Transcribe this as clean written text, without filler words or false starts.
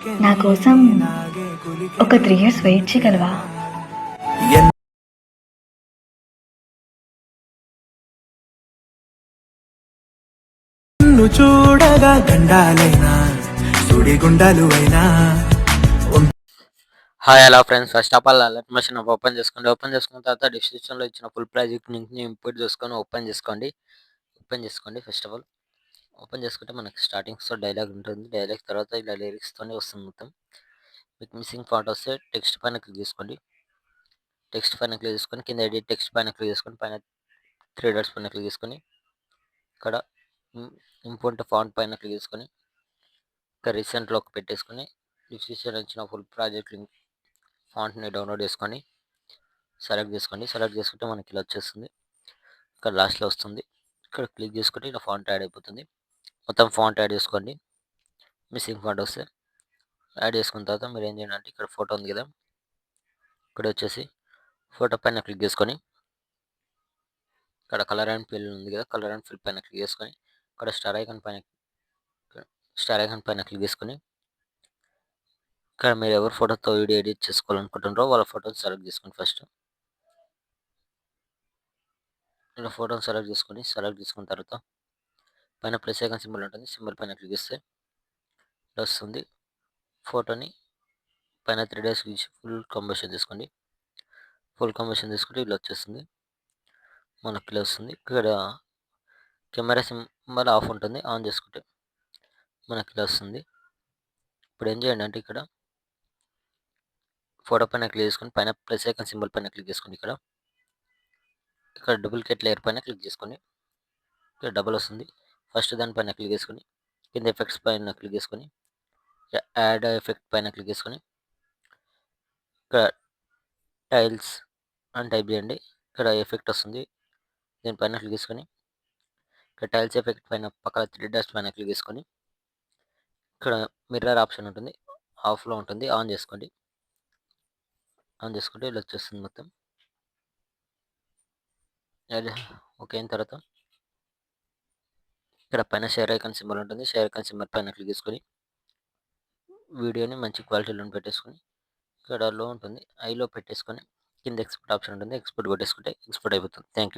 నా కోసం ఒక 3 ఇయర్స్ వెయిట్ చేయగలవా? చూడగా గండాలైనా సుడిగుండాలు అయినా. Hi hello friends, first of all alert machine open చేసుకోండి. ఓపెన్ చేసుకున్న తర్వాత డిస్క్రిప్షన్లో ఇచ్చిన ఫుల్ ప్రాజెక్ట్ లింక్ని ఇంపోర్ట్ చేసుకొని ఓపెన్ చేసుకోండి. ఫస్ట్ ఆఫ్ ఆల్ ఓపెన్ చేసుకుంటే మనకి స్టార్టింగ్స్తో డైలాగ్ ఉంటుంది. డైలాగ్ తర్వాత ఇలా లిరిక్స్తోనే వస్తుంది మొత్తం. మీకు మిస్సింగ్ ఫాంట్ వస్తే టెక్స్ట్ పైన క్లిక్ చేసుకోండి. టెక్స్ట్ పైన క్లిక్ చేసుకొని కింద ఎడిట్ టెక్స్ట్ పైన క్లిక్ చేసుకొని పైన 3 డాట్స్ పైన క్లిక్ చేసుకొని ఇక్కడ ఇంపోర్ట్ ఫాంట్ పైన క్లిక్ చేసుకొని ఇక్కడ రీసెంట్లోకి పెట్టేసుకొని డిస్క్రిప్షన్ ఇచ్చిన ఫుల్ ప్రాజెక్ట్ లింక్ ఫాంట్ని డౌన్లోడ్ చేసుకొని సెలెక్ట్ చేసుకోండి. సెలెక్ట్ చేసుకుంటే మనకి ఇలా వచ్చేస్తుంది. ఇక్కడ లాస్ట్లో వస్తుంది. ఇక్కడ క్లిక్ చేసుకుంటే ఇలా ఫాంట్ యాడ్ అయిపోతుంది. మొత్తం ఫాంట్ యాడ్ చేసుకోండి. మిస్సింగ్ ఫాంట్ వస్తే యాడ్ చేసుకున్న తర్వాత మీరు ఏం చేయండి అంటే ఇక్కడ ఫోటో ఉంది కదా, ఇక్కడ వచ్చేసి ఫోటో పైన క్లిక్ చేసుకొని ఇక్కడ కలర్ అండ్ ఫిల్ ఉంది కదా, కలర్ అండ్ ఫిల్ పైన క్లిక్ చేసుకొని ఇక్కడ స్టార్ ఐకాన్ పైన క్లిక్ చేసుకొని ఇక్కడ మీరు ఎవరి ఫోటోతో వీడియో ఎడిట్ చేసుకోవాలనుకుంటున్నారో వాళ్ళ ఫోటోని సెలెక్ట్ చేసుకోండి. ఫస్ట్ ఇలా ఫోటోని సెలెక్ట్ చేసుకున్న తర్వాత పైన ప్లస్ ఐకాన్ సింబల్ ఉంటుంది. సింబల్ పైన క్లిక్ చేస్తే ఇలా వస్తుంది. ఫోటోని పైన 3 డేస్ ఫుల్ కంబషన్ తీసుకోండి. ఫుల్ కంబషన్ తీసుకుంటే ఇలా వచ్చేస్తుంది. మనకి ఇలా వస్తుంది. ఇక్కడ కెమెరా సింబల్ ఆఫ్ ఉంటుంది. ఆన్ చేసుకుంటే మనకి ఇలా వస్తుంది. ఇప్పుడు ఏం చేయండి అంటే ఇక్కడ ఫోటో పైన క్లిక్ చేసుకొని పైన ప్లస్ ఐకాన్ సింబల్ పైన క్లిక్ చేసుకోండి. ఇక్కడ డూప్లికేట్ లేయర్ పైన క్లిక్ చేసుకోండి. ఇక్కడ డబుల్ వస్తుంది. ఫస్ట్ దానిపైన క్లిక్ చేసుకొని కింద ఎఫెక్ట్స్ పైన క్లిక్ చేసుకొని యాడ్ ఎఫెక్ట్ పైన క్లిక్ చేసుకొని ఇక్కడ టైల్స్ అని టైప్ చేయండి. ఇక్కడ ఎఫెక్ట్ వస్తుంది. దీనిపైన క్లిక్ చేసుకొని ఇక్కడ టైల్స్ ఎఫెక్ట్ పైన పక్కన 3 డాట్స్ పైన క్లిక్ చేసుకొని ఇక్కడ మిర్రర్ ఆప్షన్ ఉంటుంది. ఆఫ్లో ఉంటుంది. ఆన్ చేసుకోండి. ఆన్ చేసుకుంటే ఇలా వచ్చేస్తుంది మొత్తం. ఓకే అయిన తర్వాత ఇక్కడ పైన షేర్ ఐకాన్ సింబల్ ఉంటుంది. షేర్ ఐకాన్ సింబల్ పైన క్లిక్ చేసుకొని వీడియోని మంచి క్వాలిటీలో పెట్టేసుకొని ఇక్కడ లో ఉంటుంది. ఐలో పెట్టేసుకొని కింద ఎక్స్పోర్ట్ ఆప్షన్ ఉంటుంది. ఎక్స్పోర్ట్ కొట్టేసుకుంటే ఎక్స్పోర్ట్ అయిపోతుంది. Thank you.